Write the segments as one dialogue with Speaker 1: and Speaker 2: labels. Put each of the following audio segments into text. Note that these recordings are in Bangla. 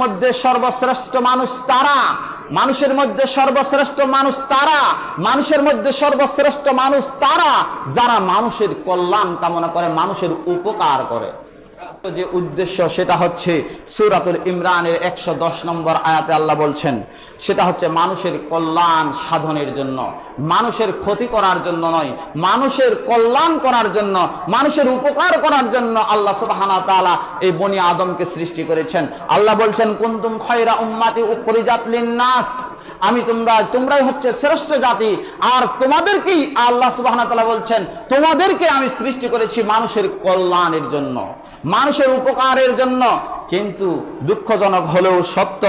Speaker 1: মধ্যে সর্বশ্রেষ্ঠ মানুষ তারা, মানুষের মধ্যে সর্বশ্রেষ্ঠ মানুষ তারা, মানুষের মধ্যে সর্বশ্রেষ্ঠ মানুষ তারা যারা মানুষের কল্যাণ কামনা করে, মানুষের উপকার করে। যে উদ্দেশ্য সেটা হচ্ছে সূরাতুল ইমরানের 110 নম্বর আয়াতে আল্লাহ বলছেন, সেটা হচ্ছে মানুষের কল্যাণ সাধনের জন্য, মানুষের ক্ষতি করার জন্য নয়, মানুষের কল্যাণ করার জন্য, মানুষের উপকার করার জন্য আল্লাহ সুবহানাহু ওয়া তাআলা এই বনি আদমকে সৃষ্টি করেছেন। আল্লাহ বলছেন, কুনতুম খায়রা উম্মাতি উখরিজাত লিন-নাস, আমি তোমরাই হচ্ছে শ্রেষ্ঠ জাতি, আর তোমাদেরকেই আল্লাহ সুবহানাহু ওয়া তাআলা বলছেন তোমাদেরকে আমি সৃষ্টি করেছি মানুষের কল্যাণের জন্য, মানুষের উপকারের জন্য। কিন্তু দুঃখজনক হলেও সত্য,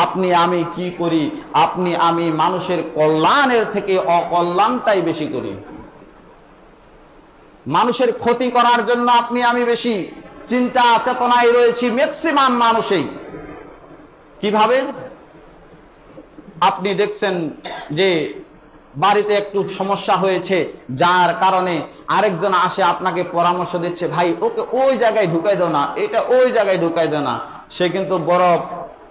Speaker 1: আপনি আমি কি করি? আপনি আমি মানুষের কল্যাণের থেকে অকল্যাণটাই বেশি করি। মানুষের ক্ষতি করার জন্য আপনি আমি বেশি চিন্তা চেতনায় রয়েছি ম্যাক্সিমাম মানুষই। কিভাবে? আপনি দেখছেন যে বাড়িতে একটু সমস্যা হয়েছে, যার কারণে আরেকজন আসে আপনাকে পরামর্শ দিচ্ছে, ভাই ওকে ওই জায়গায় ঢুকাই দাও না, এটা ওই জায়গায় ঢুকাই দাও না। সে কিন্তু বরফ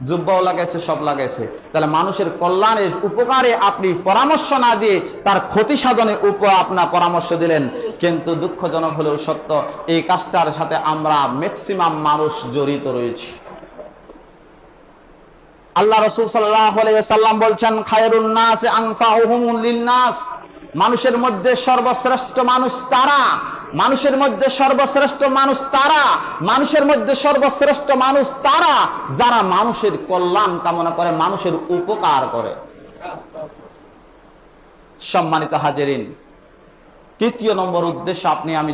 Speaker 1: জুব্বাও লাগাইছে, সব লাগাইছে। তাহলে মানুষের কল্যাণের উপকারে আপনি পরামর্শ না দিয়ে তার ক্ষতি সাধনে আপনার পরামর্শ দিলেন। কিন্তু দুঃখজনক হলেও সত্য, এই কাজটার সাথে আমরা ম্যাক্সিমাম মানুষ জড়িত রয়েছি। আল্লাহ রাসূল সাল্লাল্লাহু আলাইহি ওয়াসাল্লাম বলছেন, খায়রুন নাস আনফাউহুম লিন-নাস, মানুষের মধ্যে সর্বশ্রেষ্ঠ মানুষ তারা, মানুষের মধ্যে সর্বশ্রেষ্ঠ মানুষ তারা, মানুষের মধ্যে সর্বশ্রেষ্ঠ মানুষ তারা যারা মানুষের কল্যাণ কামনা করে, মানুষের উপকার করে। সম্মানিত হাজিরিন, তৃতীয় নম্বর উদ্দেশ্য আপনি আমি